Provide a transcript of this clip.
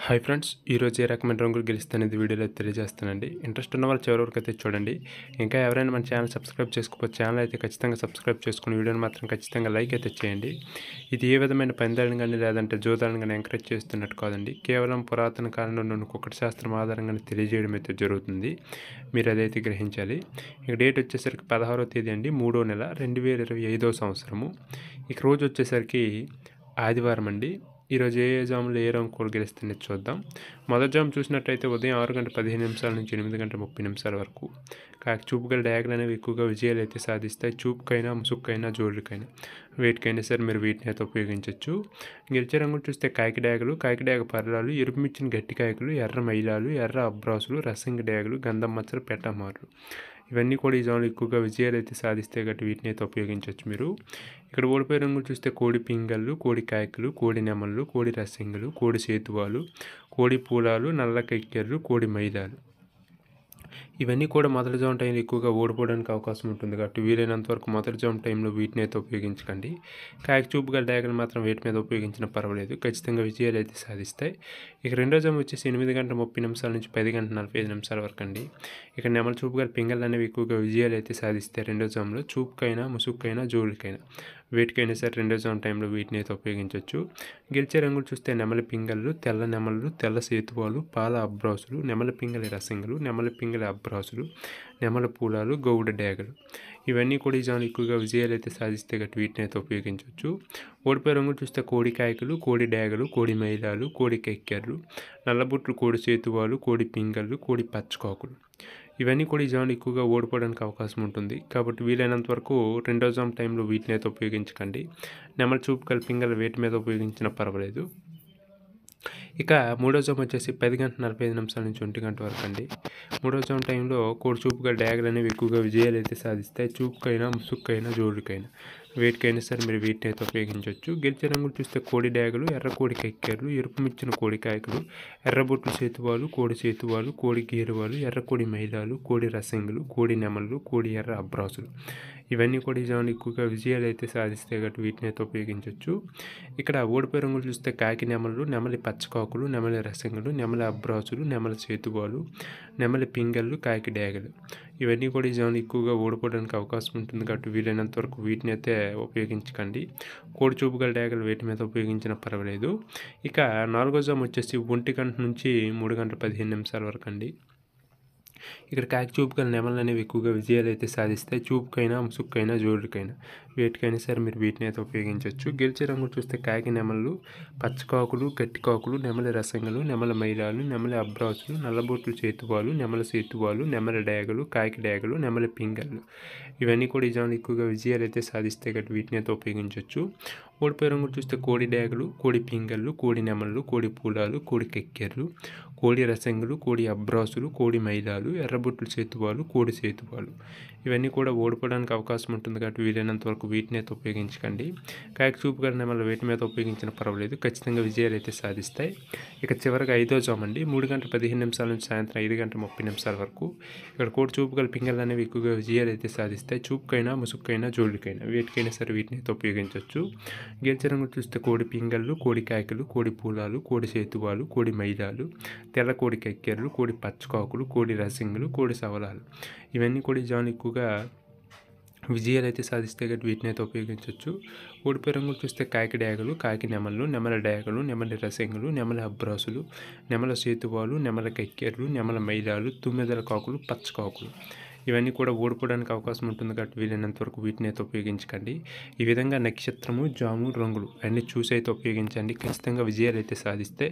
Hi friends, ఈరోజు ఏ రకమైన రంగులు గెలుస్తానేది వీడియోలో తెలియజేస్తానండి. ఇంట్రెస్ట్ ఉన్న వాళ్ళు చివరి వరకు అయితే చూడండి. ఇంకా ఎవరైనా మన ఛానల్ సబ్స్క్రైబ్ చేసుకోకపోతే ఛానల్ అయితే ఖచ్చితంగా సబ్స్క్రైబ్ చేసుకుని వీడియోని మాత్రం ఖచ్చితంగా లైక్ అయితే చేయండి. ఇది ఏ విధమైన పందాలను కానీ లేదంటే జోదాలను కానీ ఎంకరేజ్ చేస్తున్నట్టు కాదండి. కేవలం పురాతన కాలంలో ఉన్న కుక్కటి శాస్త్రం ఆధారంగానే తెలియజేయడం అయితే జరుగుతుంది. మీరు అదైతే గ్రహించాలి. ఇక డేట్ వచ్చేసరికి 16వ తేదీ అండి, 3వ నెల 2025వ సంవత్సరము. ఇక రోజు వచ్చేసరికి ఆదివారం అండి. ఈరోజు ఏ జాములో ఏ రంగు కూడా గెలుస్తుంది చూద్దాం. మొదటి జాము చూసినట్టయితే ఉదయం 6:15 నుంచి 8:30 వరకు. కాకి చూపు గల డ్యాగులు అనేవి ఎక్కువగా విజయాలు అయితే సాధిస్తాయి. చూపుకైనా ముసుక్కైనా జోళ్ళకైనా వేటికైనా సరే మీరు వీటిని అయితే ఉపయోగించవచ్చు. గెలిచే రంగులు చూస్తే కాకి డ్యాగులు, కాకి డ్యాగ పర్లాలు, ఎరుపు మిచ్చిన గట్టి కాయకులు, ఎర్ర మైలాలు, ఎర్ర అబ్రాసులు, రసంగి డ్యాగులు, గంధం మచ్చలు, పెట్టమార్లు. ఇవన్నీ కూడా ఈ జాములు ఎక్కువగా విజయాలు అయితే సాధిస్తే గట్టి వీటిని అయితే ఉపయోగించవచ్చు మీరు. ఇక్కడ ఓడిపోయే రంగులు చూస్తే కోడి పింగళ్ళు, కోడి కాయకులు, కోడి నెమళ్ళు, కోడి రసింగులు, కోడి సేతువాలు, కోడి పూలాలు, నల్ల కెక్కెర్లు, కోడి మైదాలు. ఇవన్నీ కూడా మొదటి జాము టైంలో ఎక్కువగా ఓడిపోవడానికి అవకాశం ఉంటుంది కాబట్టి వీలైనంత వరకు మొదటి జాము టైంలో వీటిని అయితే ఉపయోగించకండి. కాకి చూపు గల డ్యాగలు మాత్రం వేటి మీద ఉపయోగించినా పర్వాలేదు, ఖచ్చితంగా విజయాలు అయితే సాధిస్తాయి. ఇక రెండో జాము వచ్చేసి 8:30 నుంచి 10:45 వరకు అండి. ఇక నెమల చూపు గల పింగళ్ళు అనేవి ఎక్కువగా విజయాలు అయితే సాధిస్తాయి రెండో జాములో. చూపుకైనా ముసుక్కైనా జోళ్ళకైనా వేటికైనా సరే రెండో జాము టైంలో వీటిని అయితే ఉపయోగించవచ్చు. గెలిచే రంగులు చూస్తే నెమలి పింగళ్ళు, తెల్ల నెమళ్ళు, తెల్ల సేతువాలు, పాల అబ్రాసులు, నెమలి పింగళి రసింగులు, నెమలి పింగళి అబ్రాసులు, నెమల పూలాలు, గౌడ డ్యాగలు. ఇవన్నీ కూడా ఈ జాములు ఎక్కువగా విజయాలు అయితే సాధిస్తే గట్టి వీటిని అయితే ఉపయోగించవచ్చు. ఓడిపోయే రంగులు చూస్తే కోడి కాయకులు, కోడి డ్యాగలు, కోడి మైలాలు, కోడి కెక్కెర్లు, నల్లబుట్లు, కోడి సేతువాలు, కోడి పింగళ్ళు, కోడి పచ్చకాకులు. ఇవన్నీ కూడా ఈ జాములు ఎక్కువగా ఓడిపోవడానికి అవకాశం ఉంటుంది కాబట్టి వీలైనంత వరకు రెండో జాము టైంలో వీటిని అయితే ఉపయోగించకండి. నెమల చూపు గల పింగళ వేటి మీద ఉపయోగించినా పర్వాలేదు. ఇక మూడో జాము వచ్చేసి 10:45 నుంచి 1 వరకు అండి. మూడో జాము టైంలో కోడి చూపు గల డ్యాగలు అనేవి ఎక్కువగా విజయాలు అయితే సాధిస్తాయి. చూపుకైనా ముసుక్కైనా జోళ్ళకైనా వేటికైనా సరే మీరు వీటిని అయితే ఉపయోగించవచ్చు. గెలిచే రంగులు చూస్తే కోడి డ్యాగలు, ఎర్ర కోడి కెక్కెర్లు, ఎరుపు మిచ్చిన కోడి కాయకులు, ఎర్రబొట్లు సేతువాలు, కోడి సేతువాలు, కోడి గేరువాలు, ఎర్ర కోడి మైదాలు, కోడి రసింగులు, కోడి నెమళ్ళు, కోడి ఎర్ర అబ్రాసులు. ఇవన్నీ కూడా ఈ జాములు ఎక్కువగా విజయాలు అయితే సాధిస్తే గట్టి వీటిని అయితే ఉపయోగించవచ్చు. ఇక్కడ ఓడిపోయే రంగులు చూస్తే కాకి నెమళ్ళు, నెమలి పచ్చకాకులు, నెమలి రసింగులు, నెమలి అబ్రాసులు, నెమలి సేతువాలు, నెమలి పింగళ్ళు, కాకి డ్యాగలు. ఇవన్నీ కూడా ఈ జాములు ఎక్కువగా ఓడిపోవడానికి అవకాశం ఉంటుంది కాబట్టి వీలైనంత వరకు వీటిని అయితే ఉపయోగించకండి. కోడి చూపు గల డ్యాగలు వేటి మీద ఉపయోగించినా పర్వాలేదు. ఇక నాలుగో జాము వచ్చేసి 1 నుంచి 3:15 వరకు అండి. ఇక్కడ కాకి చూపు గల నెమళ్ళు అనేవి ఎక్కువగా విజయాలు అయితే సాధిస్తాయి. చూపుకైనా ముసుక్కైనా జోళ్ళకైనా వేటికైనా సరే మీరు వీటిని అయితే ఉపయోగించవచ్చు. గెలిచే రంగులు చూస్తే కాకి నెమళ్ళు, పచ్చకాకులు, గట్టి కాకులు, నెమలి రసంగులు, నెమల మైలాలు, నెమలి అబ్రాసులు, నల్లబొట్లు సేతువాలు, నెమల సేతువాలు, నెమలి డ్యాగలు, కాకి డ్యాగలు, నెమలి పింగళ్ళు. ఇవన్నీ కూడా ఈ జాములు ఎక్కువగా విజయాలు అయితే సాధిస్తే గట్టి వీటిని అయితే ఉపయోగించవచ్చు. ఓడిపోయే రంగులు చూస్తే కోడి డ్యాగలు, కోడి పింగళ్ళు, కోడి నెమళ్ళు, కోడి పూలాలు, కోడి కెక్కెర్లు, కోడి రసంగులు, కోడి అబ్రాసులు, కోడి మైదాలు, ఎర్రబొట్లు సేతువాలు, కోడి సేతువాలు. ఇవన్నీ కూడా ఓడిపోవడానికి అవకాశం ఉంటుంది కాబట్టి వీలైనంత వరకు వీటిని అయితే ఉపయోగించకండి. కాకి చూపు గల నెమళ్ళు వేటి మీద ఉపయోగించినా పర్వాలేదు, ఖచ్చితంగా విజయాలు అయితే సాధిస్తాయి. ఇక చివరిగా ఐదో జాము అండి, 3:15 నుంచి సాయంత్రం 5:30 వరకు. ఇక్కడ కోడి చూపు గల పింగళ్ళు అనేవి ఎక్కువగా విజయాలు అయితే సాధిస్తాయి. చూపుకైనా ముసుక్కైనా జోళ్ళకైనా వేటికైనా సరే వీటిని అయితే ఉపయోగించవచ్చు. గెలిచే రంగులు చూస్తే కోడి పింగళ్ళు, కోడి కాయకులు, కోడి పూలాలు, కోడి సేతువాలు, కోడి మైదాలు, తెల్ల కోడి కెక్కెర్లు, కోడి పచ్చకాకులు, కోడి రసింగులు, కోడి సవలాలు. ఇవన్నీ కూడా ఈ జాములు ఎక్కువగా విజయాలు అయితే సాధిస్తే గట్టి వీటిని అయితే ఉపయోగించవచ్చు. ఓడిపోయే రంగులు చూస్తే కాకి డ్యాగలు, కాకి నెమళ్ళు, నెమల డ్యాగలు, నెమలి రసింగులు, నెమల అబ్రాసులు, నెమల సేతువాలు, నెమల కెక్కెర్లు, నెమల మైదాలు, తుమ్మెదల కాకులు, పచ్చకాకులు. ఇవన్నీ కూడా ఓడిపోవడానికి అవకాశం ఉంటుంది కాబట్టి వీలైనంత వరకు వీటిని అయితే ఉపయోగించకండి. ఈ విధంగా నక్షత్రము, జాము, రంగులు అన్నీ చూసి అయితే ఉపయోగించండి. ఖచ్చితంగా విజయాలు అయితే సాధిస్తే